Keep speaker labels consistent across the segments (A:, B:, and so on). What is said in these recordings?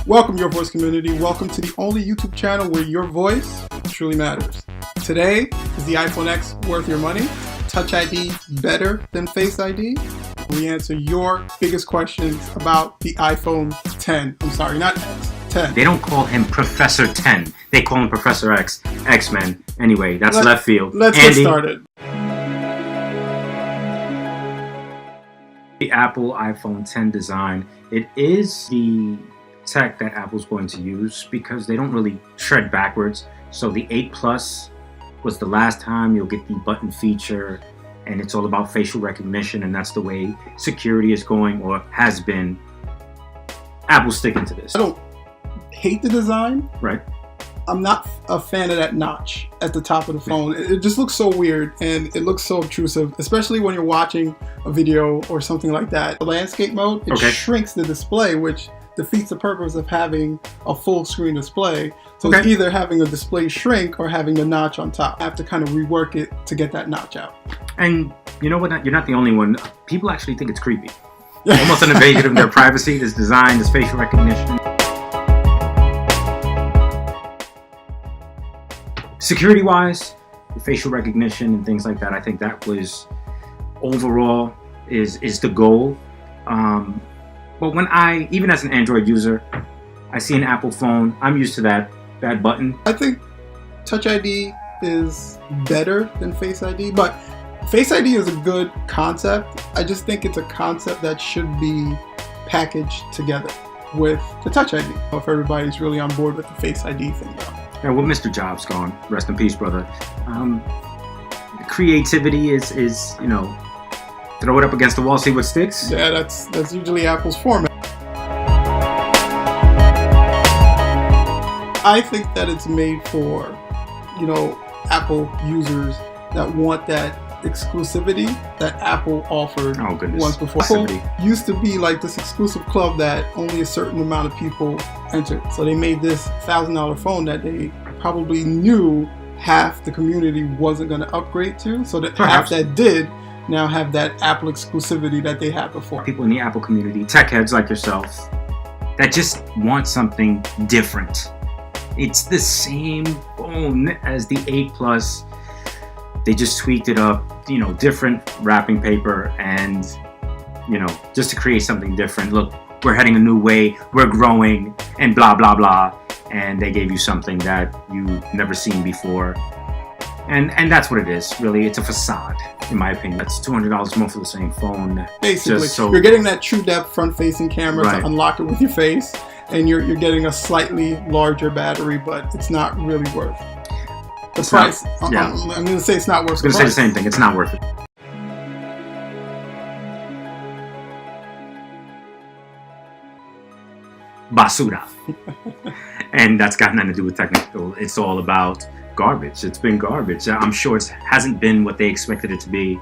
A: Welcome, URVoyz community. Welcome to the only YouTube channel where your voice truly matters. Today, is the iPhone X worth your money? Touch ID better than Face ID? We answer your biggest questions about the iPhone 10. I'm sorry, not X, 10.
B: They don't call him Professor 10. They call him Professor X, X-Men. Anyway, that's left field.
A: Let's get started.
B: The Apple iPhone 10 design, it is the tech that Apple's going to use because they don't really tread backwards. So the 8 Plus was the last time you'll get the button feature, and it's all about facial recognition, and that's the way security is going or has been. Apple's sticking to this.
A: I don't hate the design.
B: Right.
A: I'm not a fan of that notch at the top of the phone. It just looks so weird and it looks so obtrusive, especially when you're watching a video or something like that. The landscape mode, it shrinks the display, which defeats the purpose of having a full screen display. So it's either having a display shrink or having the notch on top. I have to kind of rework it to get that notch out.
B: And you know what? You're not the only one. People actually think it's creepy. Almost an invasion of their privacy, this design, this facial recognition. Security-wise, facial recognition and things like that, I think that was overall is the goal. But when even as an Android user, I see an Apple phone, I'm used to that button.
A: I think Touch ID is better than Face ID, but Face ID is a good concept. I just think it's a concept that should be packaged together with the Touch ID. If everybody's really on board with the Face ID thing though.
B: Yeah, well, Mr. Jobs gone. Rest in peace, brother. Creativity is you know, throw it up against the wall, see what sticks.
A: Yeah, that's usually Apple's format. I think that it's made for, you know, Apple users that want that exclusivity that Apple offered once before. Apple used to be like this exclusive club that only a certain amount of people entered. So they made this $1,000 phone that they probably knew half the community wasn't going to upgrade to. So that half that did now have that Apple exclusivity that they had before.
B: People in the Apple community, tech heads like yourself, that just want something different. It's the same phone as the 8 Plus. They just tweaked it up, you know, different wrapping paper and, you know, just to create something different. Look, we're heading a new way, we're growing, and blah, blah, blah. And they gave you something that you've never seen before. And that's what it is, really. It's a facade, in my opinion. That's $200 more for the same phone.
A: Basically, you're getting that true depth front-facing camera to unlock it with your face, and you're getting a slightly larger battery, but it's not really worth the price. I'm going to say it's not worth the price.
B: I was going to say the same thing. It's not worth it. Basura. And that's got nothing to do with technical. It's all about garbage. It's been garbage. I'm sure it hasn't been what they expected it to be.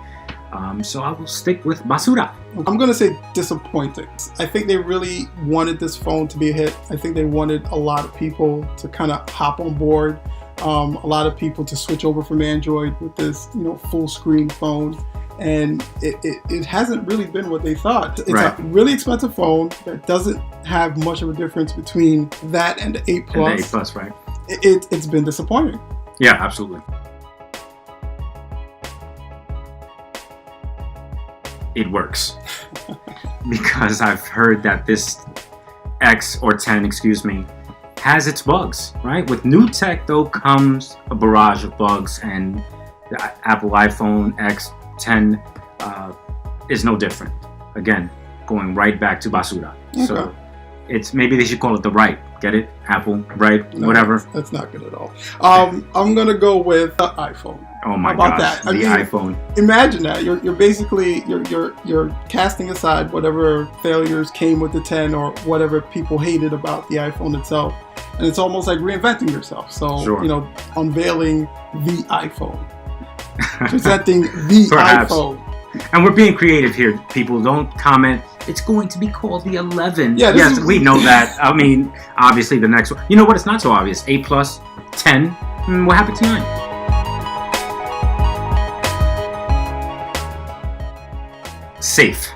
B: So I will stick with basura.
A: I'm going to say disappointing. I think they really wanted this phone to be a hit. I think they wanted a lot of people to kind of hop on board. A lot of people to switch over from Android with this, you know, full screen phone. And it hasn't really been what they thought. It's a really expensive phone that doesn't have much of a difference between that and the 8 Plus.
B: And the 8 Plus, right?
A: It's been disappointing.
B: Yeah, absolutely. It works. Because I've heard that this X or 10, excuse me, has its bugs, right? With new tech, though, comes a barrage of bugs, and the Apple iPhone X 10 is no different. Again, going right back to basura. Okay. So it's maybe they should call it the right. Get it? Apple, right? No, whatever.
A: That's not good at all. I'm gonna go with the iPhone.
B: Oh my gosh, that? The iPhone.
A: Imagine that. You're basically you're casting aside whatever failures came with the 10 or whatever people hated about the iPhone itself, and it's almost like reinventing yourself. So you know, unveiling the iPhone. Presenting the iPhone.
B: And we're being creative here, people. Don't comment. It's going to be called the 11. Yeah, yes, we know that. I mean, obviously the next one. You know what? It's not so obvious. 8 Plus, 10. What happened to 9? Safe.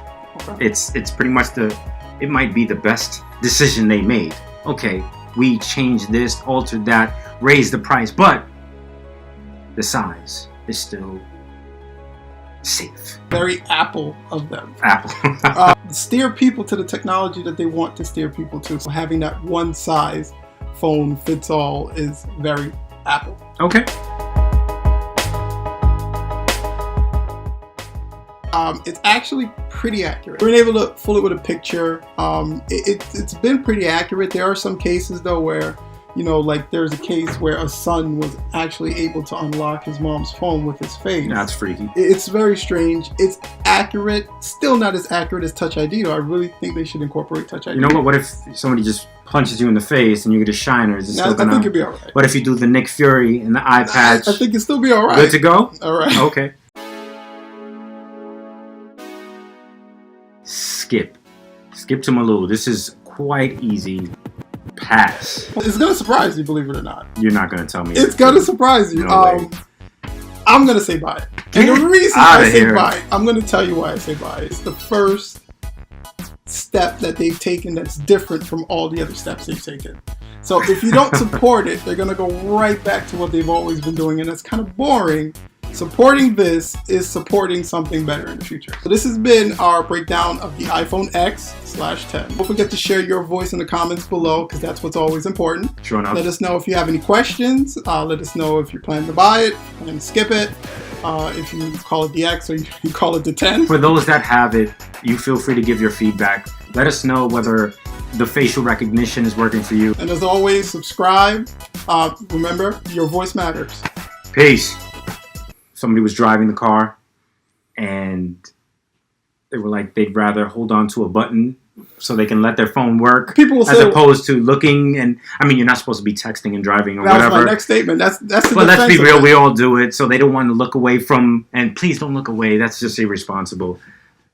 B: Okay. It's pretty much it might be the best decision they made okay, we changed this, altered that, raised the price, but the size is still safe.
A: Very Apple of them.
B: Apple.
A: Steer people to the technology that they want to steer people to. So having that one size phone fits all is very Apple.
B: Okay.
A: It's actually pretty accurate. We're able to fool it with a picture. It's been pretty accurate. There are some cases though where, you know, like there's a case where a son was actually able to unlock his mom's phone with his face.
B: That's freaky.
A: It's very strange. It's accurate. Still not as accurate as Touch ID though. I really think they should incorporate Touch ID.
B: You know what? What if somebody just punches you in the face and you get a shiner? Is it still gonna...
A: I think it'd be alright.
B: What if you do the Nick Fury and the eye patch?
A: I think it'd still be alright.
B: Good to go?
A: Alright.
B: Okay. Skip to Malou. This is quite easy. Pass.
A: It's gonna surprise you, believe it or not.
B: You're not gonna tell me.
A: It's gonna surprise you.
B: No way.
A: I'm gonna say buy it. And the reason I say buy it, I'm gonna tell you why I say buy it. It's the first step that they've taken that's different from all the other steps they've taken. So if you don't support it, they're gonna go right back to what they've always been doing, and that's kind of boring. Supporting this is supporting something better in the future. So this has been our breakdown of the iPhone X/10. Don't forget to share your voice in the comments below, because that's what's always important.
B: Sure enough.
A: Let us know if you have any questions. Let us know if you're planning to buy it and skip it. If you call it the X or you call it the 10.
B: For those that have it, you feel free to give your feedback. Let us know whether the facial recognition is working for you.
A: And as always, subscribe. Remember, your voice matters.
B: Peace. Somebody was driving the car and they were like, they'd rather hold on to a button so they can let their phone work.
A: People will
B: as
A: say,
B: opposed to looking. And I mean, you're not supposed to be texting and driving or whatever.
A: That was my next statement. That's the
B: But let's be real, we all do it. So they don't want to look away from, and please don't look away. That's just irresponsible.